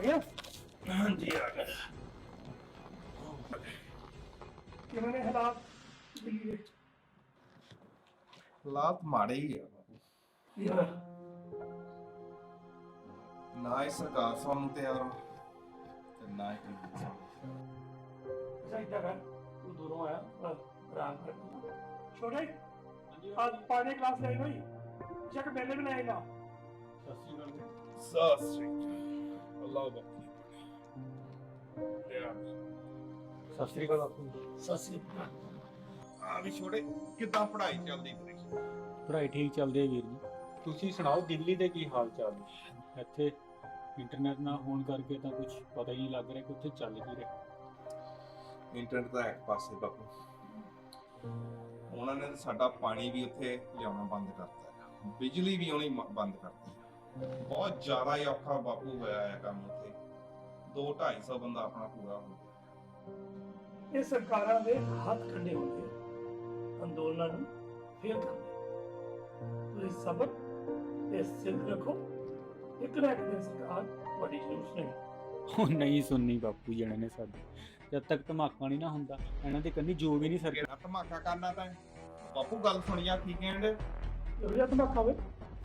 गया? हाँ जी आ गया। किन्होंने हालात दिल्ली ਦੇ? हालात माड़े ही है बाबू। ਕੀ ਹੋਇਆ? ना ही सरकार सानू तैयार हो ते ना ही कोई सानू। ਅੱਛਾ ਇੱਦਾਂ ਕਰ, ਤੂੰ ਦੂਰੋਂ ਆਇਆ ਆਰਾਮ ਕਰ। ਛੋਟੇ आज पानी क्लास ले गई चेक मेले में आएगा। सत श्री अकाल। अल्लाह बापू ले आ। ਸਤਿ ਸ੍ਰੀ ਅਕਾਲ ਬਾਪੂ। ससी ਆ ਵੀ ਛੋੜੇ ਕਿੱਦਾਂ ਪੜ੍ਹਾਈ ਚੱਲਦੀ ਤੇਰੀ? ਪੜ੍ਹਾਈ ਠੀਕ ਚੱਲਦੀ ਹੈ ਵੀਰ ਜੀ। ਤੁਸੀਂ ਸੁਣਾਓ ਦਿੱਲੀ ਦੇ ਕੀ ਹਾਲ ਚਾਲ ਨੇ? ਇੱਥੇ ਇੰਟਰਨੈਟ ਨਾ ਹੋਣ ਕਰਕੇ ਤਾਂ ਕੁਝ ਪਤਾ ਹੀ ਨਹੀਂ ਲੱਗ ਰਿਹਾ ਕਿ ਉੱਥੇ ਚੱਲ ਕੀ ਰਿਹਾ। ਇੰਟਰਨੈਟ ਦਾ ਇੱਕ ਪਾਸੇ ਬਾਪੂ, ਉਹਨਾਂ ਨੇ ਤਾਂ ਸਾਡਾ ਪਾਣੀ ਵੀ ਉੱਥੇ ਲਿਆਉਣਾ ਬੰਦ ਕਰਤਾ ਹੈ, ਬਿਜਲੀ ਵੀ ਆਉਣੀ ਬੰਦ ਕਰਤੀ ਹੈ। ਬਹੁਤ ਜ਼ਿਆਦਾ ਹੀ ਔਖਾ ਬਾਪੂ ਹੋਇਆ ਹੈ ਕੰਮ ਉੱਥੇ। 2-250 ਬੰਦਾ ਆਪਣਾ ਪੂਰਾ ਹੋ ਗਿਆ। ਇਹ ਸਰਕਾਰਾਂ ਦੇ ਹੱਥ ਕੰਡੇ ਹੁੰਦੇ ਆ ਅੰਦੋਲਨਾਂ ਨੂੰ ਫੇਲ ਕਰਦੇ। ਤੁਸੀਂ ਸਬਰ ਤੇ ਸਿੱਧ ਰੱਖੋ, ਇੱਕ ਨਾ ਇੱਕ ਦਿਨ ਸਰਕਾਰ ਤੁਹਾਡੀ ਜ਼ਰੂਰ ਨਹੀਂ। ਉਹ ਨਹੀਂ ਸੁਣਨੀ ਬਾਪੂ ਜਣੇ ਨੇ ਸਾਡੀ। ਜਦ ਤੱਕ ਧਮਾਕਾ ਨਹੀਂ ਨਾ ਹੁੰਦਾ ਇਹਨਾਂ ਦੇ ਕੰਨੀ ਜੋ ਵੀ ਨਹੀਂ ਸਰਕਾਰ। ਕਿਹੜਾ ਧਮਾਕਾ ਕਰਨਾ ਤਾਂ ਬਾਪੂ? ਗੱਲ ਸੁਣੀਆ ਕੀ ਕਹਿੰਦੇ? ਇਹੋ ਜਿਹਾ ਧਮਾਕਾ ਹੋਵੇ।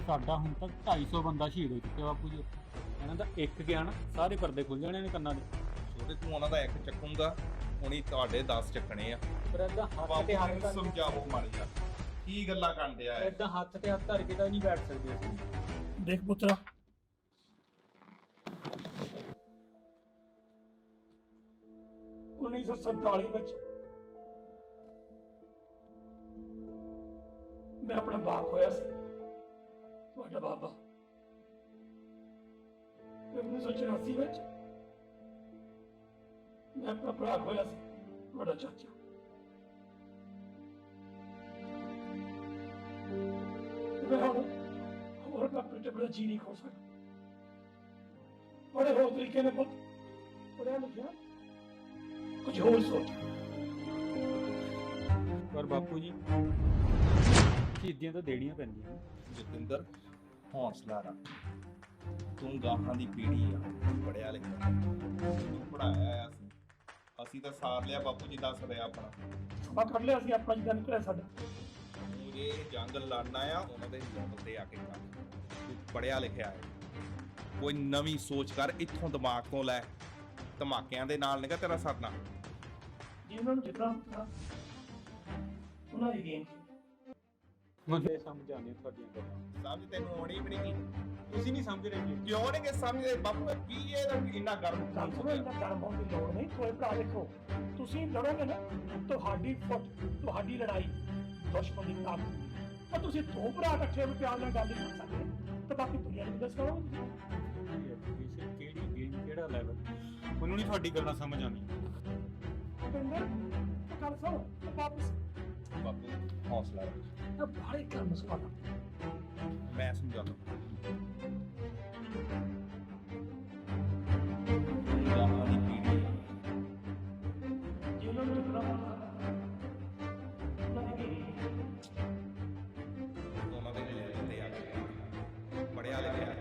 ਸਾਡਾ ਹੁਣ ਤੱਕ 250 ਬੰਦਾ ਸ਼ਹੀਦ ਹੋ ਚੁੱਕਿਆ ਬਾਪੂ ਜੀ। ਇਹਨਾਂ ਦਾ ਇੱਕ ਗਿਆ ਨਾ ਸਾਰੇ ਪਰਦੇ ਖੁੱਲ ਜਾਣੇ ਨੇ ਕੰਨਾਂ ਦੇ। ਛੋਟੇ ਤੂੰ ਉਹਨਾਂ ਦਾ ਇੱਕ ਚੱਕੂਗਾ, ਹੁਣੀ ਤੁਹਾਡੇ 10 ਚੱਕਣੇ ਆ। ਪਰ ਏਦਾਂ ਹੱਥ ਬਾਪੂ ਤੇ ਹੱਥ ਨੂੰ ਸਮਝਾਵੋ ਮਾੜੀ ਜਾ, ਕੀ ਗੱਲਾਂ ਕਰਦੇ ਆ? ਏਦਾਂ ਹੱਥ ਤੇ ਹੱਥ ਧਰ ਕੇ ਤਾਂ ਨਹੀਂ ਬੈਠ ਸਕਦੇ ਅਸੀਂ। ਦੇਖ ਪੁੱਤਰਾ, उन्नीस सौ 47 ਵਿੱਚ ਮੈਂ ਆਪਣਾ ਬਾਪ ਹੋਇਆ ਸੀ, ਤੁਹਾਡਾ ਬਾਬਾ। 1984 ਵਿੱਚ ਮੈਂ ਆਪਣਾ ਭਰਾ ਹੋਇਆ ਸੀ, ਤੁਹਾਡਾ ਚਾਚਾ। ਮੈਂ ਹੁਣ ਹੋਰ ਆਪਣੇ ਤੇ ਬੜਾ ਜੀ ਨਹੀਂ ਖੋ ਸਕਦਾ। ਬੜੇ ਹੋਰ ਤਰੀਕੇ ਨਾਲ ਪੁੱਤ ਪੜਿਆ ਲਿਖਿਆ ਕੁਝ ਹੋਰ ਸੋਚ। ਪਰ ਬਾਪੂ ਜੀ ਸ਼ਹੀਦੀਆਂ ਤਾਂ ਦੇਣੀਆਂ ਪੈਂਦੀਆਂ। ਜਤਿੰਦਰ ਹੌਸਲਾ ਰੱਖ, ਤੂੰ ਗਾਹਾਂ ਦੀ ਪੀੜ੍ਹੀ ਆ, ਪੜਿਆ ਲਿਖਿਆ, ਤੂੰ ਪੜਾਇਆ ਆ। ਅਸੀਂ ਤਾਂ ਸਾਰ ਲਿਆ ਬਾਪੂ ਜੀ, ਦੱਸ ਰਿਹਾ ਆਪਣਾ ਸਮਾਂ ਕੱਢ ਲਿਆ ਸੀ ਆਪਣਾ ਜਿੱਦਾਂ ਨਿਕਲਿਆ ਸਾਡਾ। ਤੂੰ ਇਹ ਜੰਗ ਲੜਨਾ ਆ, ਉਹਨਾਂ ਦੇ ਲੈਵਲ ਤੇ ਆ ਕੇ ਕਰ। ਤੂੰ ਪੜਿਆ ਲਿਖਿਆ ਹੈ, ਕੋਈ ਨਵੀਂ ਸੋਚ ਕਰ, ਇੱਥੋਂ ਦਿਮਾਗ ਤੋਂ ਲੈ। ਧਮਾਕਿਆਂ ਦੇ ਨਾਲ ਨਿਕਾ ਤੇਰਾ ਸਰਨਾ। ਜੀ ਉਹਨਾਂ ਨੂੰ ਜਿੱਦਾਂ ਹੁੰਦਾ ਉਹਨਾਂ ਦੀ ਗੇਮ। ਮੈਨੂੰ ਇਹ ਸਮਝ ਆਉਂਦੀ ਤੁਹਾਡੀਆਂ ਗੱਲਾਂ। ਸਮਝ ਤੈਨੂੰ ਆਉਣੀ ਵੀ ਨਹੀਂ। ਤੁਸੀਂ ਨਹੀਂ ਸਮਝ ਰਹੇ ਜੀ। ਕਿਉਂ ਨਹੀਂ ਕਿ ਸਮਝਦੇ ਬਾਪੂ? ਕੀ ਇਹਦਾ ਇੰਨਾ ਗਰਮ ਗੱਲ ਸੁਣੋ, ਇੰਨਾ ਗਰਮ ਹੋਣ ਦੀ ਲੋੜ ਨਹੀਂ। ਕੋਈ ਭਰਾ ਦੇਖੋ, ਤੁਸੀਂ ਲੜੋਗੇ ਨਾ, ਤੁਹਾਡੀ ਫੁੱਟ, ਤੁਹਾਡੀ ਲੜਾਈ ਦੁਸ਼ਮਣ ਦੀ ਤਾਕਤ। ਪਰ ਤੁਸੀਂ ਦੋ ਭਰਾ ਇਕੱਠੇ ਹੋ ਕੇ ਪਿਆਰ ਨਾਲ ਗੱਲ ਨਹੀਂ ਕਰ ਸਕਦੇ ਤਾਂ ਬਾਕੀ ਦੁਨੀਆ ਨੂੰ ਦੱਸ ਕਰੋ ਕਿਹੜੀ ਗੇਮ ਕਿਹੜਾ ਲੈਵਲ? ਮੈਨੂੰ ਨਹੀਂ ਤੁਹਾਡੀ ਗੱਲਾਂ ਸਮਝ ਆਉਂਦੀ। ਕਹਿੰਦੇ ਗੱਲ ਸੁਣੋ ਵਾਪਸ। ਬਾਪੂ ਹੌਸਲਾ ਰੱਖ, ਤਾਂ ਬਾਹਰ ਕੰਮ ਸੁਣਾ ਮੈਂ ਸਮਝਾਉਂਦਾ। ਗਾਹਾਂ ਦੀ ਪੀੜ੍ਹੀ ਆ, ਜਿਹਨਾਂ ਨੂੰ ਜਿੱਤਣਾ ਉਹਨਾਂ ਦੀ ਗੇਮ। ਉਹਨਾਂ ਦੇ ਲੈਵਲ ਤੇ ਆ ਕੇ ਪੜਿਆ ਲਿਖਿਆ।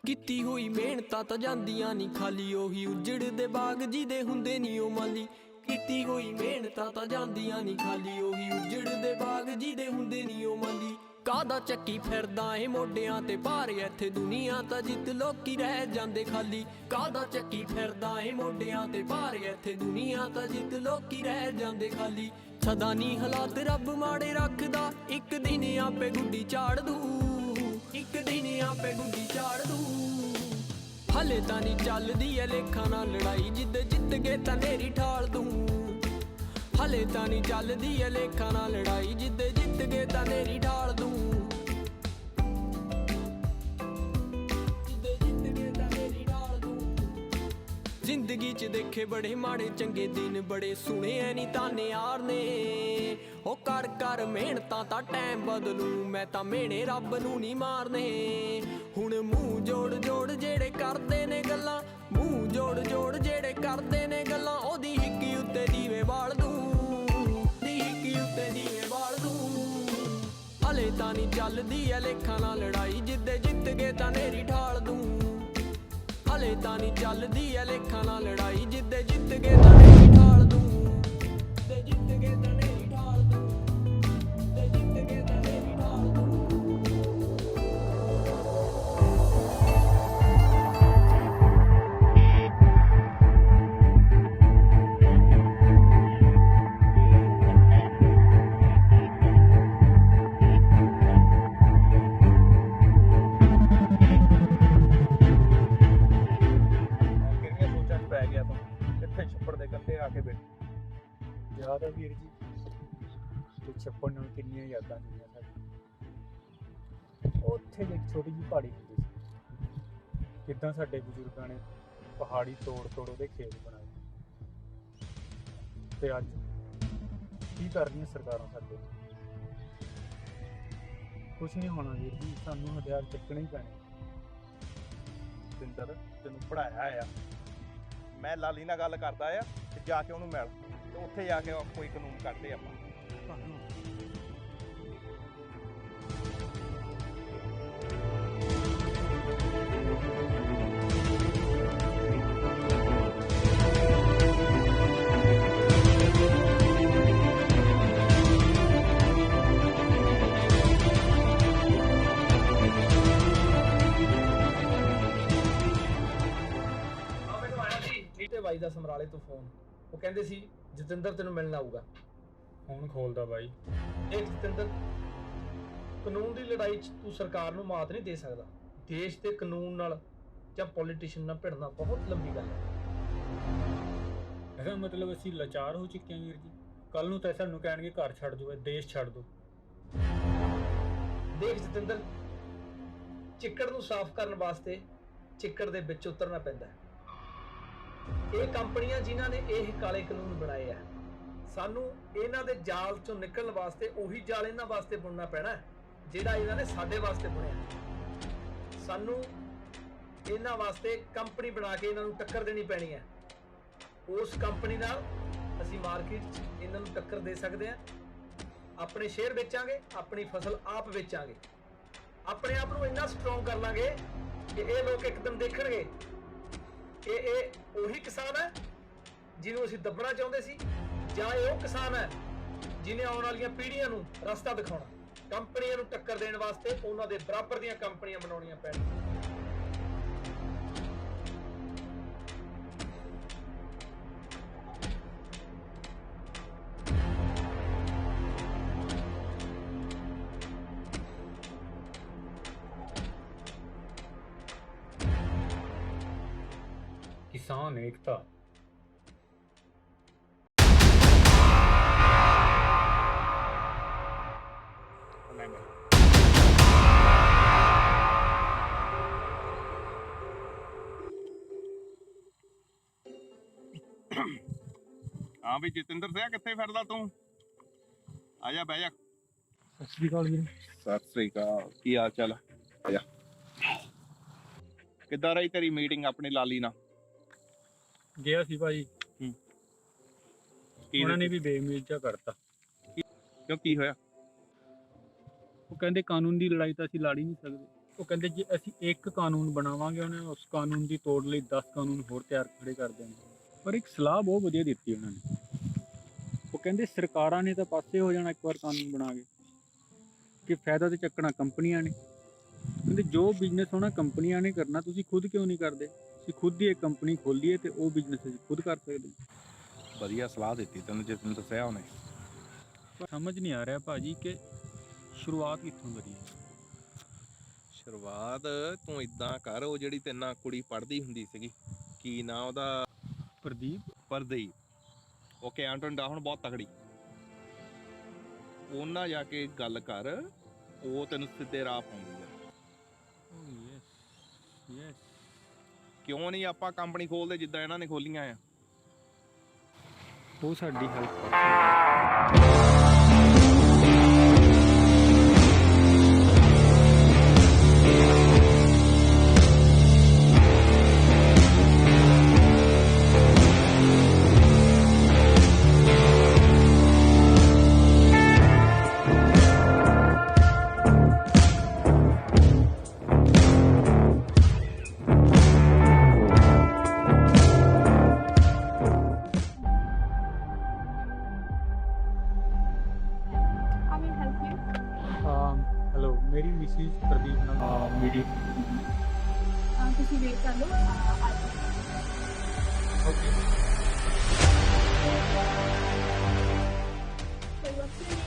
ਕੀਤੀ ਹੋਈ ਮਿਹਨਤਾਂ ਤਾਂ ਜਾਂਦੀਆਂ ਨਹੀਂ ਖਾਲੀ, ਉਹੀ ਉਜੜਦੇ ਬਾਗ ਜਿਹਦੇ ਹੁੰਦੇ ਨਹੀਂ ਉਹ ਮਾਲੀ। ਕੀਤੀ ਹੋਈ ਮਿਹਨਤਾਂ ਤਾਂ ਜਾਂਦੀਆਂ ਨਹੀਂ ਖਾਲੀ, ਉਹੀ ਉਜੜਦੇ ਬਾਗ ਜਿਹਦੇ ਹੁੰਦੇ ਨਹੀਂ ਉਹ ਮਾਲੀ। ਕਾਹਦਾ ਚੱਕੀ ਫਿਰਦਾ ਏ ਮੋਢਿਆਂ ਤੇ ਭਾਰ, ਇੱਥੇ ਦੁਨੀਆ ਤਾਂ ਜਿੱਤ ਲੋਕੀ ਰਹਿ ਜਾਂਦੇ ਖਾਲੀ। ਕਾਹਦਾ ਚੱਕੀ ਫਿਰਦਾ ਏ ਮੋਢਿਆਂ ਤੇ ਭਾਰ, ਇੱਥੇ ਦੁਨੀਆ ਤਾਂ ਜਿੱਤ ਲੋਕੀ ਰਹਿ ਜਾਂਦੇ ਖਾਲੀ। ਸਦਾ ਨੀ ਹਾਲਾਤ ਰੱਬ ਮਾੜੇ ਰੱਖਦਾ, ਇੱਕ ਦਿਨ ਆਪੇ ਗੁੱਡੀ ਝਾੜ ਦੂ, ਇੱਕ ਦਿਨ ਆਪੇ ਗੁੱਡੀ ਝਾੜ ਦੂ। ਹਲੇ ਤਾਂ ਨਹੀਂ ਚੱਲਦੀ ਐ ਲੇਖਾਂ ਨਾਲ ਲੜਾਈ, ਜਿੱਦ ਜਿੱਤ ਗਏ ਤਾਂ ਨੇਰੀ ਠਾਲ ਦੂੰ। ਹਲੇ ਤਾਂ ਨਹੀਂ ਚੱਲਦੀ ਐ ਲੇਖਾਂ ਨਾਲ ਲੜਾਈ, ਜਿੱਦ ਜਿੱਤ ਗਏ ਤਾਂ ਨੇਰੀ ਠਾਲ ਦੂੰ। ਜਿੱਦ ਜਿੱਤ ਗਏ ਤਾਂ ਨੇਰੀ ਠਾਲ ਦੂੰ। ਜ਼ਿੰਦਗੀ 'ਚ ਦੇਖੇ ਬੜੇ ਮਾੜੇ ਚੰਗੇ ਦਿਨ, ਬੜੇ ਸੁਣੇ ਐ ਨੀ ਤਾਨੇ ਯਾਰ ਨੇ। ਉਹ ਕਰ ਕਰ ਮਿਹਨਤਾਂ ਤਾਂ ਟਾਈਮ ਬਦਲੂ, ਮੈਂ ਤਾਂ ਮਿਹਣੇ ਰੱਬ ਨੂੰ ਨਹੀਂ ਮਾਰਨੇ। ਹੁਣ ਮੂੰਹ ਜੋੜ ਜੋੜ ਜਿਹੜੇ ਕਰਦੇ ਨੇ ਗੱਲਾਂ, ਮੂੰਹ ਜੋੜ ਜੋੜ ਜਿਹੜੇ ਕਰਦੇ ਨੇ ਗੱਲਾਂ ਉਹਦੀ ਹਿੱਕੀ ਉੱਤੇ ਦੀਵੇ ਬਾਲ ਦੂੰ ਦੀ ਹਿੱਕੀ ਉੱਤੇ ਦੀਵੇ ਬਾਲ ਦੂੰ ਹਲੇ ਤਾਂ ਨਹੀਂ ਚੱਲਦੀ ਐ ਲੇਖਾਂ ਨਾਲ ਲੜਾਈ ਜਿੱਦੇ ਜਿੱਤ ਗਏ ਤਾਂ ਨੇਰੀ ਠਾਲ ਦੂੰ ਹਲੇ ਤਾਂ ਨਹੀਂ ਚੱਲਦੀ ਐ ਲੇਖਾਂ ਨਾਲ ਲੜਾਈ ਜਿੱਦੇ ਜਿੱਤ ਗਏ ਤਾਂ ਨੇਰੀ ਠਾਲ ਦੂੰ ਤੇ ਜਿੱਤ ਗਏ ਤਾਂ ਨੇਰੀ ਠਾਲ ਦੂੰ ਤੇ ਜਿੱਤ ਗਏ ਤਾਂ ਨੇਰੀ ਠਾਲ ਦੂੰ ਕਿਹੜੀਆਂ ਸੋਚਾਂ 'ਚ ਪੈ ਗਿਆ ਤੂੰ ਕਿੱਥੇ ਛੱਪੜ ਦੇ ਕੰਢੇ ਆ ਕੇ ਬੈਠ ਯਾਦ ਹੈ ਵੀਰ ਜੀ ਤੇ ਛੱਪੜ ਨਾਲ ਕਿੰਨੀਆਂ ਯਾਦਾਂ ਜੁੜੀਆਂ ਸਾਡੀਆਂ। ਉੱਥੇ ਇੱਕ ਛੋਟੀ ਜਿਹੀ ਪਹਾੜੀ ਹੁੰਦੀ ਸੀ, ਕਿੱਦਾਂ ਸਾਡੇ ਬਜ਼ੁਰਗਾਂ ਨੇ ਪਹਾੜੀ ਤੋੜ ਤੋੜ ਉਹਦੇ ਖੇਤ ਬਣਾਏ, ਤੇ ਅੱਜ ਕੀ ਕਰ ਰਹੀਆਂ ਸਰਕਾਰਾਂ ਸਾਡੇ? ਕੁਛ ਨਹੀਂ ਹੋਣਾ ਵੀਰ ਜੀ, ਸਾਨੂੰ ਹਥਿਆਰ ਚੱਕਣੇ ਹੀ ਪੈਣੇ। ਸਿੰਦਰ ਤੈਨੂੰ ਪੜਾਇਆ ਆ, ਮੈਂ ਲਾਲੀ ਨਾਲ ਗੱਲ ਕਰਦਾ ਆ ਤੇ ਜਾ ਕੇ ਉਹਨੂੰ ਮਿਲ ਤੇ ਉੱਥੇ ਜਾ ਕੇ ਕੋਈ ਕਾਨੂੰਨ ਕੱਢਦੇ ਆਪਾਂ। ਮੈਨੂੰ ਆਇਆ ਸੀ ਨੀਟੇ ਬਾਈ ਦਾ ਸਮਰਾਲੇ ਤੋਂ ਫੋਨ। ਉਹ ਕਹਿੰਦੇ ਸੀ ਜਤਿੰਦਰ ਤੈਨੂੰ ਮਿਲਣ ਆਊਗਾ। ਫੋਨ ਖੋਲਦਾ ਬਾਈ। ਦੇਖ ਜਤਿੰਦਰ, ਕਾਨੂੰਨ ਦੀ ਲੜਾਈ 'ਚ ਤੂੰ ਸਰਕਾਰ ਨੂੰ ਮਾਤ ਨਹੀਂ ਦੇ ਸਕਦਾ। ਦੇਸ਼ ਦੇ ਕਾਨੂੰਨ ਨਾਲ ਜਾਂ ਪੋਲੀਟੀਸ਼ੀਅਨ ਨਾਲ ਭਿੜਨਾ ਬਹੁਤ ਲੰਬੀ ਗੱਲ ਹੈ। ਇਹਦਾ ਮਤਲਬ ਅਸੀਂ ਲਾਚਾਰ ਹੋ ਚੁੱਕੇ ਹਾਂ ਵੀਰ ਜੀ। ਕੱਲ ਨੂੰ ਤਾਂ ਸਾਨੂੰ ਕਹਿਣਗੇ ਘਰ ਛੱਡ ਦਿਓ, ਦੇਸ਼ ਛੱਡ ਦਿਓ। ਦੇਖ ਜਤਿੰਦਰ, ਚਿੱਕੜ ਨੂੰ ਸਾਫ਼ ਕਰਨ ਵਾਸਤੇ ਚਿੱਕੜ ਦੇ ਵਿੱਚ ਉਤਰਨਾ ਪੈਂਦਾ ਹੈ। ਇਹ ਕੰਪਨੀਆਂ ਜਿਨ੍ਹਾਂ ਨੇ ਇਹ ਕਾਲੇ ਕਾਨੂੰਨ ਬਣਾਏ ਆ, ਸਾਨੂੰ ਇਹਨਾਂ ਦੇ ਜਾਲ ਚੋਂ ਨਿਕਲਣ ਵਾਸਤੇ ਉਹੀ ਜਾਲ ਇਹਨਾਂ ਵਾਸਤੇ ਬੁਣਨਾ ਪੈਣਾ ਜਿਹੜਾ ਇਹਨਾਂ ਨੇ ਸਾਡੇ ਵਾਸਤੇ ਬੁਣਿਆ। ਸਾਨੂੰ ਇਹਨਾਂ ਵਾਸਤੇ ਕੰਪਨੀ ਬਣਾ ਕੇ ਇਹਨਾਂ ਨੂੰ ਟੱਕਰ ਦੇਣੀ ਪੈਣੀ ਹੈ। ਉਸ ਕੰਪਨੀ ਨਾਲ ਅਸੀਂ ਮਾਰਕੀਟ 'ਚ ਇਹਨਾਂ ਨੂੰ ਟੱਕਰ ਦੇ ਸਕਦੇ ਹਾਂ। ਆਪਣੇ ਸ਼ੇਅਰ ਵੇਚਾਂਗੇ, ਆਪਣੀ ਫਸਲ ਆਪ ਵੇਚਾਂਗੇ, ਆਪਣੇ ਆਪ ਨੂੰ ਇੰਨਾ ਸਟਰੋਂਗ ਕਰ ਲਾਂਗੇ ਕਿ ਇਹ ਲੋਕ ਇੱਕਦਮ ਦੇਖਣਗੇ ਕਿ ਇਹ ਉਹੀ ਕਿਸਾਨ ਹੈ ਜਿਹਨੂੰ ਅਸੀਂ ਦੱਬਣਾ ਚਾਹੁੰਦੇ ਸੀ, ਜਾਂ ਇਹ ਉਹ ਕਿਸਾਨ ਹੈ ਜਿਹਨੇ ਆਉਣ ਵਾਲੀਆਂ ਪੀੜ੍ਹੀਆਂ ਨੂੰ ਰਸਤਾ ਦਿਖਾਉਣਾ। ਕੰਪਨੀਆਂ ਨੂੰ ਟੱਕਰ ਦੇਣ ਵਾਸਤੇ ਉਹਨਾਂ ਦੇ ਬਰਾਬਰ ਦੀਆਂ ਕੰਪਨੀਆਂ ਬਣਾਉਣੀਆਂ ਪੈਣਗੀਆਂ। ਕਿਸਾਨ ਏਕਤਾ। ਹਾਂ ਵੀ ਜਤਿੰਦਰ ਸਿਆ, ਕਿੱਥੇ ਫਿਰਦਾ ਤੂੰ? ਆ ਜਾ, ਬਹਿ ਜਾ। ਸਤਿ ਸ਼੍ਰੀ ਅਕਾਲ ਵੀਰ। ਸਤਿ ਸ੍ਰੀ ਅਕਾਲ, ਕੀ ਹਾਲ ਚਾਲ? ਆ ਜਾ। ਕਿੱਦਾਂ ਰਹੀ ਤੇਰੀ ਮੀਟਿੰਗ ਆਪਣੀ ਲਾਲੀ ਨਾਲ? ਗਿਆ ਸੀ ਭਾਜੀ, ਉਹਨਾਂ ਨੇ ਵੀ ਬੇਮੀਜ਼ਾ ਕਰਤਾ। ਕਿਉਂ, ਕੀ ਹੋਇਆ? ਉਹ ਕਹਿੰਦੇ ਕਾਨੂੰਨ ਦੀ ਲੜਾਈ ਤਾਂ ਅਸੀਂ ਲੜ ਹੀ ਨਹੀਂ ਸਕਦੇ। ਉਹ ਕਹਿੰਦੇ ਜੇ ਅਸੀਂ ਇੱਕ ਕਾਨੂੰਨ ਬਣਾਵਾਂਗੇ ਉਹਨੇ ਉਸ ਕਾਨੂੰਨ ਦੀ ਤੋੜ ਲਈ 10 ਕਾਨੂੰਨ ਹੋਰ ਤਿਆਰ ਖੜੇ ਕਰ ਦੇਣੇ। ਪਰ ਇੱਕ ਸਲਾਹ ਬਹੁਤ ਵਧੀਆ ਦਿੱਤੀ ਉਹਨਾਂ ਨੇ। ਉਹ ਕਹਿੰਦੇ ਸਰਕਾਰਾਂ ਨੇ ਤਾਂ ਪਾਸੇ ਹੋ ਜਾਣਾ ਇੱਕ ਵਾਰ ਕਾਨੂੰਨ ਬਣਾ ਕੇ, ਕਿ ਫਾਇਦਾ ਤੇ ਚੱਕਣਾ ਕੰਪਨੀਆਂ ਨੇ। ਕਹਿੰਦੇ ਜੋ ਬਿਜ਼ਨਸ ਹੋਣਾ ਕੰਪਨੀਆਂ ਨੇ ਕਰਨਾ, ਤੁਸੀਂ ਖੁਦ ਕਿਉਂ ਨਹੀਂ ਕਰਦੇ? ਅਸੀਂ ਖੁਦ ਹੀ ਇੱਕ ਕੰਪਨੀ ਖੋਲੀਏ ਤੇ ਉਹ ਬਿਜ਼ਨਸ ਅਸੀਂ ਖੁਦ ਕਰ ਸਕਦੇ ਹਾਂ। ਵਧੀਆ ਸਲਾਹ ਦਿੱਤੀ ਤੈਨੂੰ ਜਤਿੰਦਰ ਸਿਆ ਉਹਨੇ। ਪਰ ਸਮਝ ਨਹੀਂ ਆ ਰਿਹਾ ਭਾਜੀ ਕਿ ਸ਼ੁਰੂਆਤ ਕਿੱਥੋਂ ਕਰੀਏ। ਸ਼ੁਰੂਆਤ ਤੂੰ ਇਦਾਂ ਕਰ, ਉਹ ਜਿਹੜੀ ਤੇਰੇ ਨਾਲ ਕੁੜੀ ਪੜ੍ਹਦੀ ਹੁੰਦੀ ਸੀਗੀ, ਕੀ ਨਾਂ ਉਹਦਾ? ਪ੍ਰਦੀਪ। ਉਹ ਅਕਾਊਂਟੈਂਟ ਆ ਹੁਣ, ਬਹੁਤ ਤਕੜੀ। ਉਹਨਾਂ ਜਾ ਕੇ ਗੱਲ ਕਰ, ਉਹ ਤੈਨੂੰ ਸਿੱਧੇ ਰਾਹ ਪਾਉਂਦੀ ਆ। ਕਿਉਂ ਨਹੀਂ ਆਪਾਂ ਕੰਪਨੀ ਖੋਲਦੇ ਜਿੱਦਾਂ ਇਹਨਾਂ ਨੇ ਖੋਲੀਆਂ ਆ? ਉਹ ਸਾਡੀ ਹੈਲਪ ਵੀਡੀਓ। ਤੁਸੀਂ ਵੇਟ ਕਰ ਲਓ, ਆ ਜਾਓ। ਓਕੇ। ਕੋਈ ਵਕਤ ਨਹੀਂ।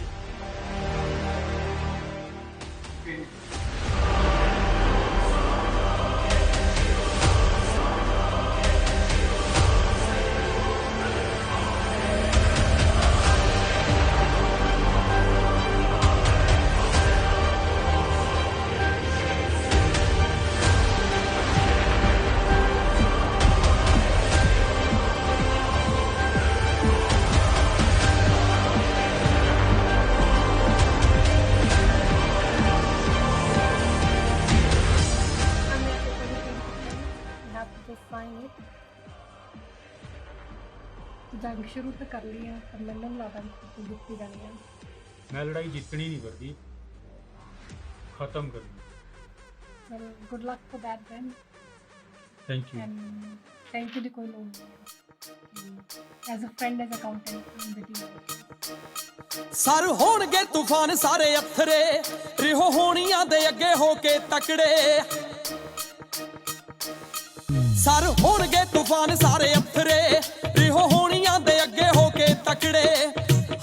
जंग शुरू तो कर ली है, पर मैंने लगता है जितनी जानी है। मैं लड़ाई जितनी नहीं करती, खत्म करनी। Well, good luck for that then. Thank you. And thank you दी कोई लोग नहीं। As a friend, as accountant, I'm with you. Sir ਹੋਣਗੇ ਤੂਫਾਨ ਸਾਰੇ ਅਥਰੇ, ਰਿਹੋ ਹੋਣੀਆਂ ਦੇ ਅੱਗੇ ਹੋ ਕੇ ਤਕੜੇ। ਸਰ ਹੋਣਗੇ ਤੂਫਾਨ ਸਾਰੇ ਅਥਰੇ, ਰਿਹੋ ਹੋਣੀਆਂ ਦੇ ਅੱਗੇ ਹੋ ਕੇ ਤਕੜੇ।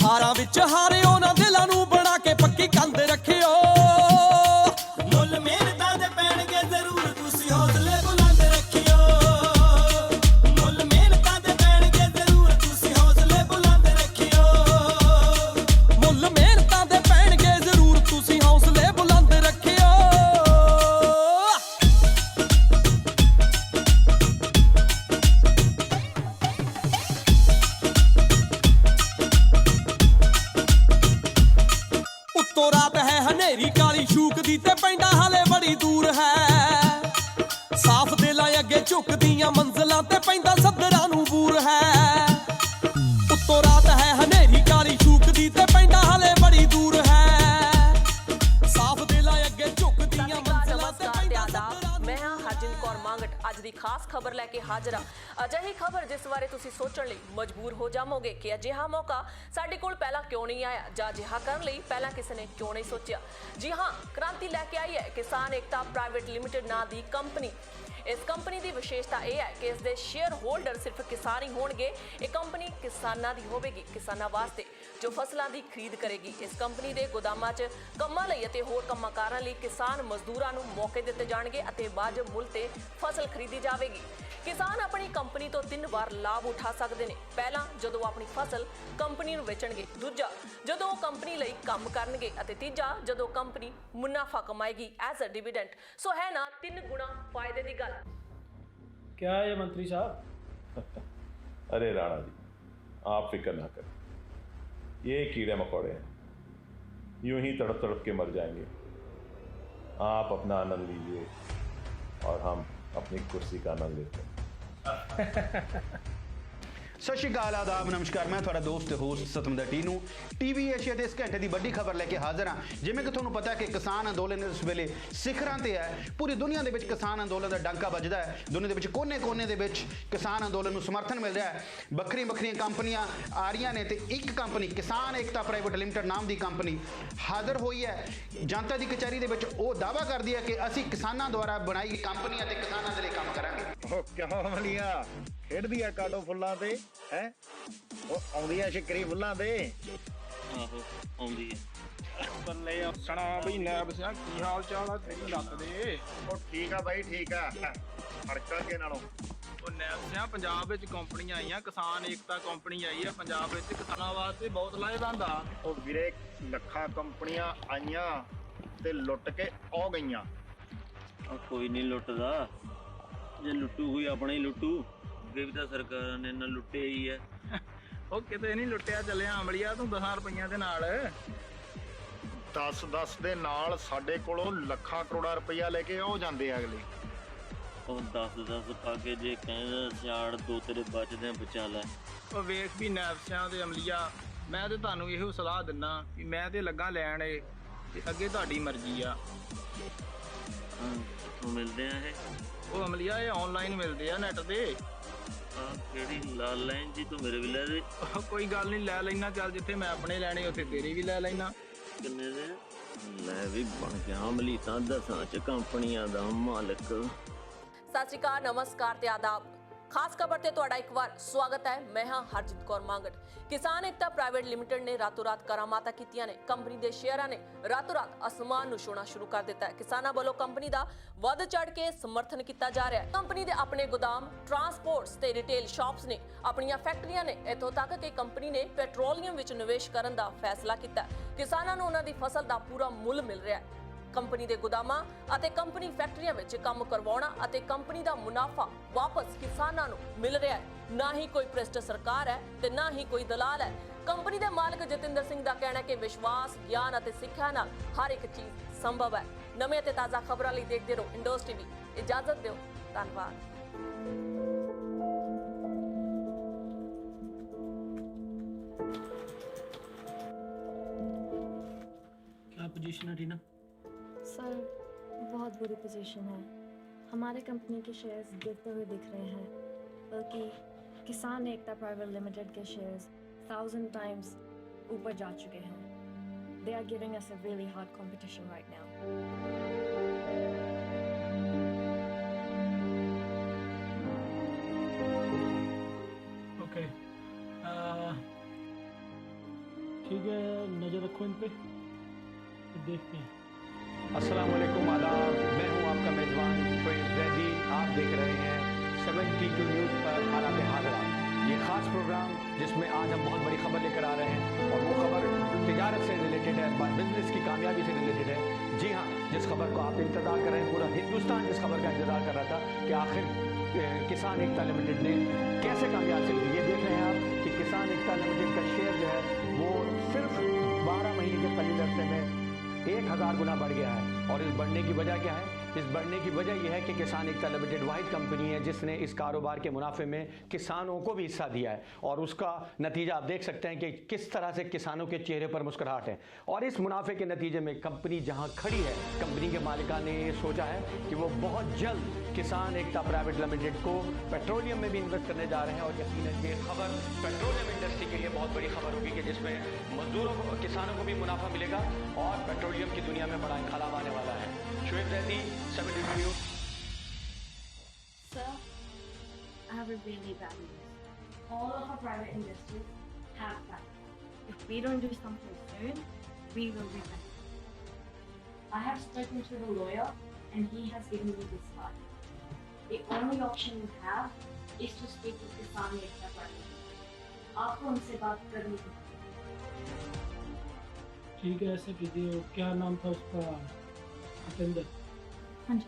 ਹਾਰਾਂ ਵਿੱਚ ਹਾਰਿਓ ਨਾ ਦਿਲਾਂ ਨੂੰ ਬਣਾ ਕੇ ਪੱਕੀ ਕੰਧ ਰੱਖਿਓ। ਮੁੱਲ ਮਿਹਨਤਾਂ ਦੇ ਪੈਣਗੇ ਜ਼ਰੂਰ, ਤੁਸੀਂ ਹੌਸਲੇ ਬੁਲੰਦ ਰੱਖਿਓ। ਮੁੱਲ ਮਿਹਨਤਾਂ ਦੇ ਪੈਣਗੇ ਜ਼ਰੂਰ, ਤੁਸੀਂ ਹੌਸਲੇ ਬੁਲੰਦ ਰੱਖਿਓ। ਮੁੱਲ ਮਿਹਨਤਾਂ ਦੇ ਪੈਣਗੇ ਜ਼ਰੂਰ, ਤੁਸੀਂ ਹੌਸਲੇ ਬੁਲੰਦ ਰੱਖਿਓ। ਉੱਤੋਂ ਰਾਤ ਹੈ ਹਨੇਰੀ ਕਾਲੀ ਸ਼ੂਕਦੀ ਤੇ ਪੈਂਦਾ ਹਾਲੇ ਬੜੀ ਦੂਰ ਹੈ। ਸਾਫ਼ ਦਿਲਾਂ ਅੱਗੇ ਝੁਕਦੀਆਂ ਮੰਜ਼ਲਾਂ ਤੇ ਪੈਂਦਾ ਸੱਦਰਾਂ ਨੂੰ ਬੂਰ ਹੈ। ਉੱਤੋਂ ਰਾਤ ਹੈ ਹਨੇਰੀ ਕਾਲੀ ਸ਼ੂਕਦੀ ਤੇ ਪੈਂਦਾ ਹਾਲੇ ਬੜੀ ਦੂਰ ਹੈ। ਸਾਫ਼ ਦਿਲਾਂ ਅੱਗੇ ਝੁਕਦੀਆਂ ਮੰਜ਼ਲਾਂ ਤੇ ਪੈਂਦਾ ਸੱਦਰਾਂ ਨੂੰ। ਮੈਂ ਹਾਂ ਹਰਜਿੰਦ ਕੌਰ ਮੰਗਟ। ਅੱਜ ਦੀ ਖਾਸ ਖਬਰ ਲੈ ਕੇ ਹਾਜ਼ਰ ਹਾਂ। ਅਜਿਹੀ ਖਬਰ ਜਿਸ ਬਾਰੇ ਤੁਸੀਂ ਸੋਚਣ ਲਈ ਮਜਬੂਰ ਹੋ ਜਾਵੋਗੇ ਕਿ ਅਜਿਹਾ ਮੌਕਾ ਸਾਡੇ ਕੋਲ ਪਹਿਲਾਂ ਕਿਉਂ ਨਹੀਂ ਆਇਆ, ਜਾਂ ਅਜਿਹਾ ਕਰਨ ਲਈ ਪਹਿਲਾਂ ਕਿਸੇ ਨੇ ਕਿਉਂ ਨਹੀਂ ਸੋਚਿਆ। ਜੀ ਹਾਂ, ਕ੍ਰਾਂਤੀ ਲੈ ਕੇ ਆਈ ਹੈ ਕਿਸਾਨ ਏਕਤਾ ਪ੍ਰਾਈਵੇਟ ਲਿਮਟਿਡ ਨਾਂ ਦੀ ਕੰਪਨੀ। ਇਸ ਕੰਪਨੀ ਦੀ ਵਿਸ਼ੇਸ਼ਤਾ ਇਹ ਹੈ ਕਿ ਇਸ ਦੇ ਸ਼ੇਅਰ ਹੋਲਡਰ ਸਿਰਫ ਕਿਸਾਨ ਹੀ ਹੋਣਗੇ। ਇਹ ਕੰਪਨੀ ਕਿਸਾਨਾਂ ਦੀ ਹੋਵੇਗੀ, ਕਿਸਾਨਾਂ ਵਾਸਤੇ ਜੋ ਫਸਲਾਂ ਦੀ ਖਰੀਦ ਕਰੇਗੀ। ਇਸ ਕੰਪਨੀ ਦੇ ਗੋਦਾਮਾਂ 'ਚ ਕੰਮਾਂ ਲਈ ਅਤੇ ਹੋਰ ਕੰਮਾਂ ਕਾਰਾਂ ਲਈ ਕਿਸਾਨ ਮਜ਼ਦੂਰਾਂ ਨੂੰ ਮੌਕੇ ਦਿੱਤੇ ਜਾਣਗੇ ਅਤੇ ਵਾਜਬ ਮੁੱਲ ਤੇ ਫਸਲ ਖਰੀਦੀ ਜਾਵੇਗੀ। ਕਿਸਾਨ ਆਪਣੀ ਕੰਪਨੀ ਤੋਂ 3 ਵਾਰ ਲਾਭ ਉਠਾ ਸਕਦੇ ਨੇ। ਪਹਿਲਾ, ਜਦੋਂ ਆਪਣੀ ਫਸਲ ਕੰਪਨੀ ਨੂੰ ਵੇਚਣਗੇ। ਦੂਜਾ, ਜਦੋਂ ਉਹ ਕੰਪਨੀ ਲਈ ਕੰਮ ਕਰਨਗੇ। ਅਤੇ ਤੀਜਾ, ਜਦੋਂ ਕੰਪਨੀ ਮੁਨਾਫਾ ਕਮਾਏਗੀ ਐਜ਼ ਅ ਡਿਵੀਡੈਂਡ। ਸੋ ਹੈ ਨਾ 3 ਗੁਣਾ ਫਾਇਦੇ ਦੀ ਗੱਲ। क्या है ये मंत्री साहब? अरे राणा जी, आप फिक्र ना करें, ये कीड़े मकोड़े हैं, यूं ही तड़प तड़प के मर जाएंगे। आप अपना आनंद लीजिए और हम अपनी कुर्सी का आनंद लेते हैं। ਸਤਿ ਸ਼੍ਰੀ ਅਕਾਲ, ਆਦਾਬ, ਨਮਸਕਾਰ। ਮੈਂ ਤੁਹਾਡਾ ਦੋਸਤ ਤੇ ਹੋਸਟ ਸਤਿੰਦਰ ਟੀਨੂ ਟੀਵੀ ਏਸ਼ੀਆ ਦੇ ਇਸ ਘੰਟੇ ਦੀ ਵੱਡੀ ਖਬਰ ਲੈ ਕੇ ਹਾਜ਼ਰ ਹਾਂ। ਜਿਵੇਂ ਕਿ ਤੁਹਾਨੂੰ ਪਤਾ ਹੈ ਕਿ ਕਿਸਾਨ ਅੰਦੋਲਨ ਇਸ ਵੇਲੇ ਸਿਖਰਾਂ ਤੇ ਹੈ। ਪੂਰੀ ਦੁਨੀਆ ਦੇ ਵਿੱਚ ਕਿਸਾਨ ਅੰਦੋਲਨ ਦਾ ਡੰਕਾ ਵੱਜਦਾ ਹੈ। ਦੁਨੀਆ ਦੇ ਵਿੱਚ ਕੋਨੇ-ਕੋਨੇ ਦੇ ਵਿੱਚ ਕਿਸਾਨ ਅੰਦੋਲਨ ਨੂੰ ਸਮਰਥਨ ਮਿਲ ਰਿਹਾ ਹੈ। ਵੱਖਰੀਆਂ ਕੰਪਨੀਆਂ ਆ ਰਹੀਆਂ ਨੇ ਤੇ ਇੱਕ ਕੰਪਨੀ ਕਿਸਾਨ ਏਕਤਾ ਪ੍ਰਾਈਵੇਟ ਲਿਮਟਿਡ ਨਾਮ ਦੀ ਕੰਪਨੀ ਹਾਜ਼ਰ ਹੋਈ ਹੈ ਜਨਤਾ ਦੀ ਕਚਹਿਰੀ ਦੇ ਵਿੱਚ। ਉਹ ਦਾਅਵਾ ਕਰਦੀ ਹੈ ਕਿ ਅਸੀਂ ਕਿਸਾਨਾਂ ਦੁਆਰਾ ਬਣਾਈ ਕੰਪਨੀ ਅਤੇ ਕਿਸਾਨਾਂ ਦੇ ਲਈ ਕੰਮ ਕਰਾਂਗੇ। ਉਹ ਕਿਉਂ ਮਲੀਆ ਖੇਡਦੀ ਆ ਕਾਟੋ ਫੁੱਲਾਂ ਤੇ ਹੈ? ਉਹ ਆਉਂਦੀ ਆ ਸ਼ਿਕਰੀ ਫੁੱਲਾਂ ਤੇ। ਆਹੋ ਆਉਂਦੀ ਹੈ। ਬੱਲੇ ਸੁਣਾ ਬਈ ਨੈਬ ਸਿਆ, ਕੀ ਹਾਲ ਚਾਲ ਆ ਤੇਰੀ ਲੱਤ ਦੇ? ਉਹ ਠੀਕ ਆ ਬਾਈ, ਠੀਕ ਆ। ਫਰਕ ਕੇ ਨਾਲੋਂ ਉਹ ਨੈਬ ਸਿਆ, ਪੰਜਾਬ ਵਿੱਚ ਕੰਪਨੀਆਂ ਆਈਆਂ, ਕਿਸਾਨ ਏਕਤਾ ਕੰਪਨੀ ਆਈ ਆ ਪੰਜਾਬ ਵਿੱਚ, ਕਿਸਾਨਾਂ ਵਾਸਤੇ ਬਹੁਤ ਲਾਹੇਵੰਦ ਆ। ਉਹ ਵੀਰੇ ਲੱਖਾਂ ਕੰਪਨੀਆਂ ਆਈਆਂ ਤੇ ਲੁੱਟ ਕੇ ਆ ਗਈਆਂ। ਕੋਈ ਨਹੀਂ ਲੁੱਟਦਾ, ਜੇ ਲੁੱਟੂ ਕੋਈ ਆਪਣਾ ਹੀ ਲੁੱਟੂ। ਅੱਗੇ ਵੀ ਤਾਂ ਸਰਕਾਰਾਂ ਨੇ ਇਹਨਾਂ ਲੁੱਟਿਆ ਹੀ ਹੈ। ਉਹ ਕਿਤੇ ਨਹੀਂ ਲੁੱਟਿਆ ਚੱਲਿਆ ਅਮਲੀਆ ਤੂੰ 10 ਰੁਪਈਆਂ ਦੇ ਨਾਲ। 10 ਦੇ ਨਾਲ ਸਾਡੇ ਕੋਲੋਂ ਲੱਖਾਂ ਕਰੋੜਾਂ ਰੁਪਈਆ ਲੈ ਕੇ ਹੋ ਜਾਂਦੇ ਆ ਅਗਲੇ। ਉਹ 10 ਪਾ ਕੇ ਜੇ ਕਹਿੰਦਾ ਸਿਆੜ 2 ਤੇਰੇ ਬਚਦੇ ਬਚਾ ਲੈ। ਉਹ ਵੇਖ ਵੀ ਨੈਬਸਿਆਂ ਦੇ ਅਮਲੀਆ, ਮੈਂ ਤੇ ਤੁਹਾਨੂੰ ਇਹੋ ਸਲਾਹ ਦਿੰਦਾ ਵੀ ਮੈਂ ਤੇ ਲੱਗਾ ਲੈਣ ਏ ਤੇ ਅੱਗੇ ਤੁਹਾਡੀ ਮਰਜ਼ੀ ਆ। ਹਾਂ, ਕਿੱਥੋਂ ਮਿਲਦੇ ਆ ਇਹ? ਉਹ ਅਮਲੀਆ ਇਹ ਆਨਲਾਈਨ ਮਿਲਦੇ ਆ ਨੈਟ ਤੇ। ਆਹ ਕਿਹੜੀ ਲਾਲ ਲਾਈਨ ਜੀ? ਤੂੰ ਮੇਰੇ ਵੀ ਲੈ ਦੇ। ਕੋਈ ਗੱਲ ਨਹੀਂ, ਲੈ ਲੈਣਾ। ਚੱਲ ਜਿੱਥੇ ਮੈਂ ਆਪਣੇ ਲੈਣੇ ਉੱਥੇ ਤੇਰੇ ਵੀ ਲੈ ਲੈਣਾ। ਕਿੰਨੇ ਦੇ? ਲੈ ਵੀ ਬਣ ਗਿਆ ਅਮਲੀ ਤਾਂ 10 ਚ ਕੰਪਨੀਆਂ ਦਾ ਮਾਲਕ। ਸਤਿ ਸ਼੍ਰੀ ਅਕਾਲ, ਨਮਸਕਾਰ ਤੇ ਆਦਾਬ। ਖਾਸ ਖਬਰ ਤੇ ਤੁਹਾਡਾ ਇੱਕ ਵਾਰ ਸਵਾਗਤ ਹੈ। ਮੈਂ ਹਾਂ ਹਰਜੀਤ ਕੌਰ ਮੰਗਟ। ਕਿਸਾਨ ਏਕਤਾ ਪ੍ਰਾਈਵੇਟ ਲਿਮਟਿਡ ਨੇ ਰਾਤੋਂ ਰਾਤ ਕਰਾਮਾਤਾਂ ਕੀਤੀਆਂ ਨੇ। ਕੰਪਨੀ ਦੇ ਸ਼ੇਅਰਾਂ ਨੇ ਰਾਤੋਂ ਰਾਤ ਅਸਮਾਨ ਨੂੰ ਛੂਹਣਾ ਸ਼ੁਰੂ ਕਰ ਦਿੱਤਾ ਹੈ। ਕਿਸਾਨਾਂ ਵੱਲੋਂ ਕੰਪਨੀ ਦਾ ਵੱਧ ਚੜ ਕੇ ਸਮਰਥਨ ਕੀਤਾ ਜਾ ਰਿਹਾ ਹੈ। ਕੰਪਨੀ ਦੇ ਆਪਣੇ ਗੋਦਾਮ, ਟਰਾਂਸਪੋਰਟਸ ਤੇ ਰਿਟੇਲ ਸ਼ਾਪਸ ਨੇ, ਆਪਣੀਆਂ ਫੈਕਟਰੀਆਂ ਨੇ। ਇੱਥੋਂ ਤੱਕ ਕਿ ਕੰਪਨੀ ਨੇ ਪੈਟਰੋਲੀਅਮ ਵਿੱਚ ਨਿਵੇਸ਼ ਕਰਨ ਦਾ ਫੈਸਲਾ ਕੀਤਾ। ਕਿਸਾਨਾਂ ਨੂੰ ਉਹਨਾਂ ਦੀ ਫਸਲ ਦਾ ਪੂਰਾ ਮੁੱਲ ਮਿਲ ਰਿਹਾ ਹੈ। ਕੰਪਨੀ ਦੇ ਗੋਦਾਮਾਂ ਅਤੇ ਕੰਪਨੀ ਫੈਕਟਰੀਆਂ ਵਿੱਚ ਕੰਮ ਕਰਵਾਉਣਾ ਅਤੇ ਕੰਪਨੀ ਦਾ ਮੁਨਾਫਾ ਵਾਪਸ ਕਿਸਾਨਾਂ ਨੂੰ ਮਿਲ ਰਿਹਾ ਹੈ। ਨਾ ਹੀ ਕੋਈ ਭ੍ਰਿਸ਼ਟ ਸਰਕਾਰ ਹੈ ਤੇ ਨਾ ਹੀ ਕੋਈ ਦਲਾਲ ਹੈ। ਕੰਪਨੀ ਦੇ ਮਾਲਕ ਜਤਿੰਦਰ ਸਿੰਘ ਦਾ ਕਹਿਣਾ ਹੈ ਕਿ ਵਿਸ਼ਵਾਸ, ਗਿਆਨ ਅਤੇ ਸਿੱਖਿਆ ਨਾਲ ਹਰ ਇੱਕ ਚੀਜ਼ ਸੰਭਵ ਹੈ। ਨਵੇਂ ਅਤੇ ਤਾਜ਼ਾ ਖਬਰਾਂ ਲਈ ਦੇਖਦੇ ਰਹੋ ਇੰਡੋਸ ਟੀਵੀ। ਇਜਾਜ਼ਤ ਦਿਓ, ਧੰਨਵਾਦ। क्या पोजीशन है रीना? सर बहुत बुरी पोजीशन है। हमारे कंपनी के शेयर्स गिरते हुए दिख रहे हैं, बल्कि किसान एकता प्राइवेट लिमिटेड के शेयर्स 1000 टाइम्स ऊपर जा चुके हैं। They are giving us a really hard competition right now. Okay, ठीक है, नज़र रखो इन पे, देखते हैं। अस्सलाम वालेकुम, आदाब। मैं हूं आपका मेज़बान शोएब जैदी। आप देख रहे हैं 72 न्यूज़ पर हालात हाज़िरा, ये ख़ास प्रोग्राम जिसमें आज हम बहुत बड़ी खबर लेकर आ रहे हैं। और वो खबर तिजारत से रिलेटेड है, बिजनेस की कामयाबी से रिलेटेड है। जी हाँ, जिस खबर को आप इंतज़ार कर रहे हैं, पूरा हिंदुस्तान जिस खबर का इंतज़ार कर रहा था कि आखिर किसान एकता लिमिटेड ने कैसे कामयाब चली। ये देख रहे हैं आप कि किसान एकता लिमिटेड का शेयर जो है वो सिर्फ 12 महीने के करीब अरसे में 1000 गुना बढ़ गया है। और इस बढ़ने की वजह क्या है? इस बढ़ने की वजह यह है कि किसान एकता लिमिटेड वाहिद कंपनी है जिसने इस कारोबार के मुनाफे में किसानों को भी हिस्सा दिया है। और उसका नतीजा आप देख सकते हैं कि किस तरह से किसानों के चेहरे पर मुस्कुराहट है। और इस मुनाफे के नतीजे में कंपनी जहां खड़ी है, कंपनी के मालिका ने ये सोचा है कि वो बहुत जल्द किसान एकता प्राइवेट लिमिटेड को पेट्रोलियम में भी इन्वेस्ट करने जा रहे हैं। और यकीनन ये खबर पेट्रोलियम इंडस्ट्री के लिए बहुत बड़ी खबर होगी कि जिसमें मजदूरों को, किसानों को भी मुनाफा मिलेगा और पेट्रोलियम की दुनिया में बड़ा इनकलाब आने वाला है। Shoaib Zaidi, 72 news. Sir, I have a really bad news. All of our private industries have failed. If we don't do something soon, we will be bankrupt. I have spoken to the lawyer and he has given me this card. The only option we have is to speak with Kisan Ekta Private. आपको उनसे बात करनी होगी। ठीक है, ऐसा कीजिए। क्या नाम था उसका? जतिंदर? हाँ जी।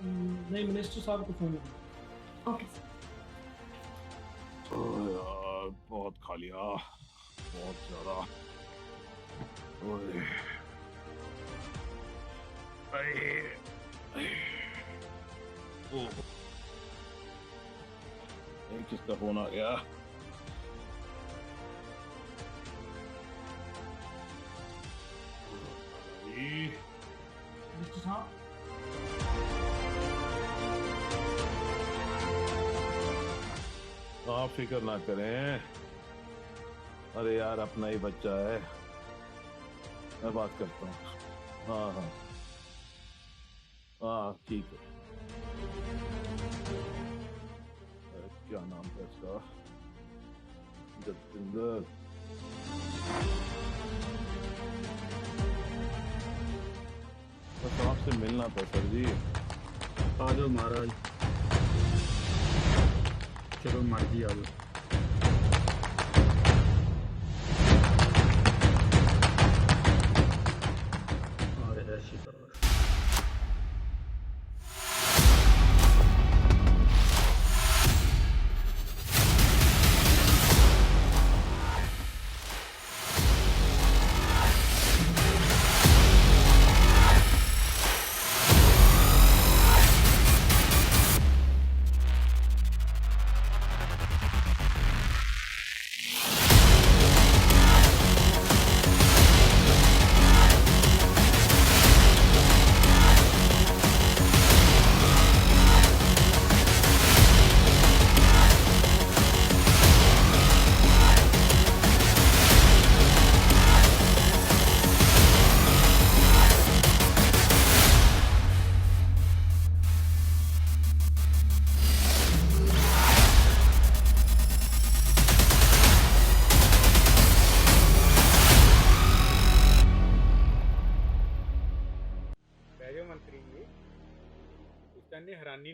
नहीं, मिनिस्टर साहब को फोन लगा। Okay sir. यार बहुत खा लिया, बहुत ज्यादा। ओए, ओह, ये किसका फोन आ गया? मिनिस्टर साहब, आप फिक्र ना करें। अरे यार, अपना ही बच्चा है, मैं बात करता हूँ। हाँ हाँ हाँ, ठीक है। क्या नाम था इसका? जतिंदर। बस आपसे मिलना था सर जी। आ जाओ महाराज, चलो मर्जी आ जाओ।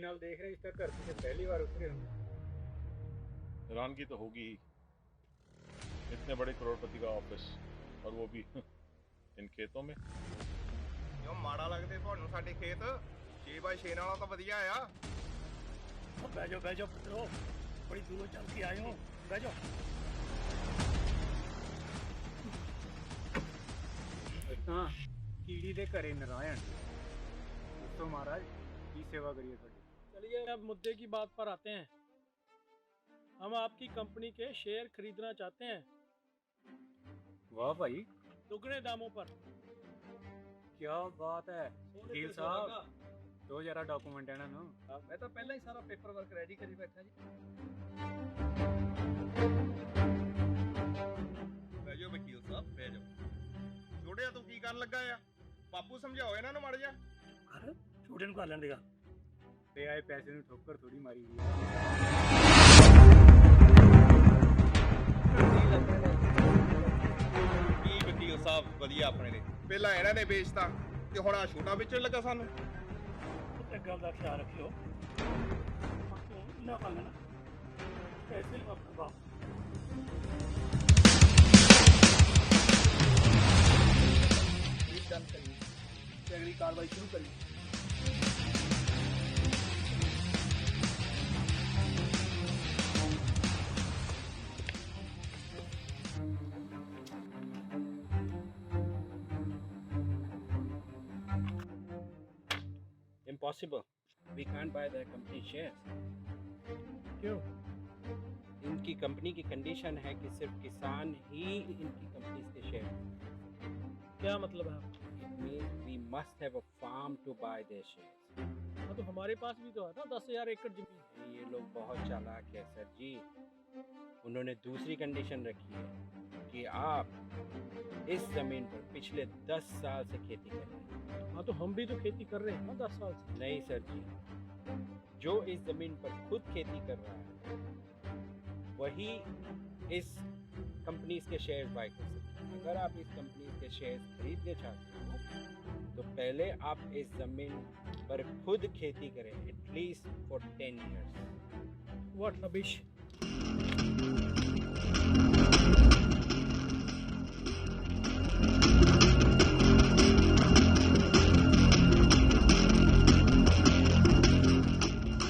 ਨਾਲ ਦੇਖ ਰਹੇ ਇਸ ਤਾਂ ਧਰਤੀ ਤੇ ਪਹਿਲੀ ਵਾਰ ਉਤਰੇ ਹੁੰਦੇ। हैरानगी तो होगी ही, इतने बड़े करोड़पति का ऑफिस और वो भी इन खेतों में। ਕਿਉਂ ਮਾੜਾ ਲੱਗਦੇ ਤੁਹਾਨੂੰ ਸਾਡੇ ਖੇਤ? 6x6 ਨਾਲੋਂ ਤਾਂ ਵਧੀਆ ਆ। ਬਹਿ ਜਾਓ ਪੁੱਤਰੋ, ਬੜੀ ਦੂਰੋਂ ਚੱਲ ਕੇ ਆਏ ਹੋ, ਬਹਿ ਜਾਓ। ਤਾਂ ਕੀੜੀ ਦੇ ਘਰੇ नारायण। तो महाराज की सेवा करिए थोड़ी। चलिए अब मुद्दे की बात पर आते हैं। हम आपकी कंपनी के शेयर खरीदना चाहते हैं वाह भाई, दुगने दामों पर। क्या बात है वकील साहब, दो जरा डॉक्यूमेंट है ना। मैं तो पहले ही सारा पेपर वर्क रेडी करी बैठा जी। ਬਹਿ ਜਾਓ ਵਕੀਲ ਸਾਹਿਬ, ਬਹਿ ਜਾਓ। ਛੋਟਿਆ ਤੂੰ ਕੀ ਕਰਨ ਲੱਗਾ ਆ? ਬਾਪੂ ਸਮਝਾਓ ਇਹਨਾਂ ਨੂੰ ਮਾੜਾ ਜਿਹਾ। ਕਰ ਛੋਟੇ ਨੂੰ ਕਰ ਲੈਣ ਦੇਗਾ। ਤੇ ਆਏ ਪੈਸੇ ਨੂੰ ਠੋਕਰ ਥੋੜੀ ਮਾਰੀ ਗਈ। ਕੀ ਵਕੀਲ ਸਾਹਿਬ ਵਧੀਆ ਆਪਣੇ ਨੇ, ਪਹਿਲਾਂ ਇਹਨਾਂ ਨੇ ਵੇਚਤਾ ਤੇ ਹੁਣ ਆ ਛੋਟਾ ਵੇਚਣ ਲੱਗਾ ਸਾਨੂੰ। ਤੇ ਗੱਲ ਦਾ ਖਿਆਲ ਰੱਖਿਓ, ਨਾ ਮੰਗਣਾ ਪੈਸੇ ਆਪਣਾ ਬਾਪ। डन करिए, अगली कार्रवाई शुरू करिए। Impossible. We can't buy their company shares. क्यों? इनकी कंपनी की कंडीशन है कि सिर्फ किसान ही इनकी कंपनी के शेयर। क्या मतलब है? It means we must have a farm to buy their shares. हाँ तो हमारे पास भी तो है ना 10,000 एकड़ जमीन। ये लोग बहुत चालाक है सर जी। उन्होंने दूसरी कंडीशन रखी है कि आप इस जमीन पर पिछले 10 साल से खेती कर रहे हैं। हाँ तो हम भी तो खेती कर रहे हैं ना 10 साल से। नहीं सर जी, जो इस जमीन पर खुद खेती कर रहा है वही इस कंपनी के शेयर्स बाय कर सकते हैं। अगर आप इस कंपनी के शेयर्स खरीदने चाहते हो तो पहले आप इस जमीन पर खुद खेती करें at least for 10 years। What rubbish!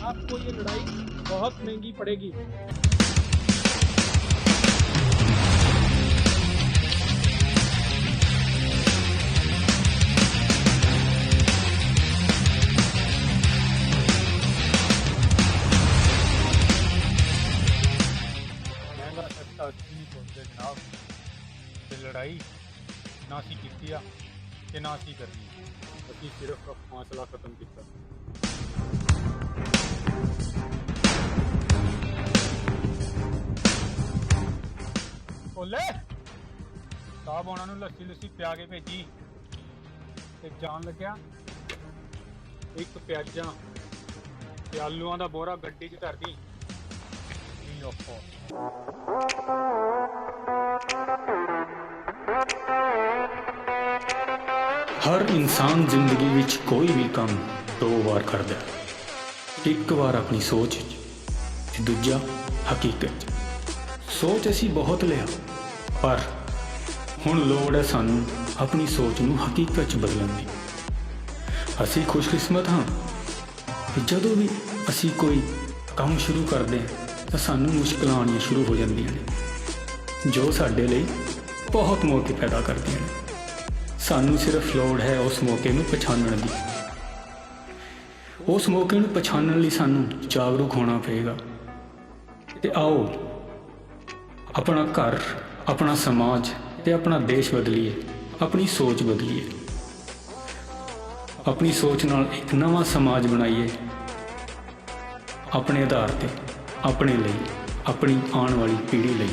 आपको ये लड़ाई बहुत महंगी पड़ेगी। महंगा सस्ता ਅਸੀਂ ਨਹੀਂ ਸੋਚਦੇ ਜਨਾਬ। ਤੇ ਲੜਾਈ ਨਾ ਅਸੀਂ ਕੀਤੀ ਆ ਤੇ ਨਾ ਅਸੀਂ ਕਰਨੀ। ਅਸੀਂ ਸਿਰਫ ਫਾਸਲਾ ਖਤਮ ਕੀਤਾ। ਓਲੇ ਸਾਹਿਬ ਉਹਨਾਂ ਨੂੰ ਲੱਸੀ ਪਿਆ ਕੇ ਭੇਜੀ ਤੇ ਜਾਣ ਲੱਗਿਆ ਇੱਕ ਪਿਆਜ਼ਾਂ ਤੇ ਆਲੂਆਂ ਦਾ ਬੋਰਾ ਗੱਡੀ 'ਚ ਧਰਦੀ। ਹਰ ਇਨਸਾਨ ਜ਼ਿੰਦਗੀ ਵਿੱਚ ਕੋਈ ਵੀ ਕੰਮ 2 ਵਾਰ ਕਰਦਾ ਹੈ। ਇੱਕ ਵਾਰ ਆਪਣੀ ਸੋਚ ਤੇ ਦੂਜਾ ਹਕੀਕਤ। ਸੋਚ ਅਸੀਂ ਬਹੁਤ ਲਿਆ, ਪਰ ਹੁਣ ਲੋੜ ਹੈ ਸਾਨੂੰ ਆਪਣੀ ਸੋਚ ਨੂੰ ਹਕੀਕਤ 'ਚ ਬਦਲਣ ਦੀ। ਅਸੀਂ ਖੁਸ਼ਕਿਸਮਤ ਹਾਂ ਕਿ ਜਦੋਂ ਵੀ ਅਸੀਂ ਕੋਈ ਕੰਮ ਸ਼ੁਰੂ ਕਰਦੇ ਹਾਂ ਤਾਂ ਸਾਨੂੰ ਮੁਸ਼ਕਲਾਂ ਆਉਣੀਆਂ ਸ਼ੁਰੂ ਹੋ ਜਾਂਦੀਆਂ ਨੇ, ਜੋ ਸਾਡੇ ਲਈ ਬਹੁਤ ਮੌਕੇ ਪੈਦਾ ਕਰਦੀਆਂ ਨੇ। ਸਾਨੂੰ ਸਿਰਫ ਲੋੜ ਹੈ ਉਸ ਮੌਕੇ ਨੂੰ ਪਛਾਣਨ ਦੀ। ਉਸ ਮੌਕੇ ਨੂੰ ਪਛਾਣਨ ਲਈ ਸਾਨੂੰ ਜਾਗਰੂਕ ਹੋਣਾ ਪਏਗਾ। ਤੇ ਆਓ ਆਪਣਾ ਘਰ, ਆਪਣਾ ਸਮਾਜ ਤੇ ਆਪਣਾ ਦੇਸ਼ ਬਦਲੀਏ, ਆਪਣੀ ਸੋਚ ਬਦਲੀਏ। ਆਪਣੀ ਸੋਚ ਨਾਲ ਇੱਕ ਨਵਾਂ ਸਮਾਜ ਬਣਾਈਏ, ਆਪਣੇ ਆਧਾਰ ਤੇ, ਆਪਣੇ ਲਈ, ਆਪਣੀ ਆਉਣ ਵਾਲੀ ਪੀੜ੍ਹੀ ਲਈ।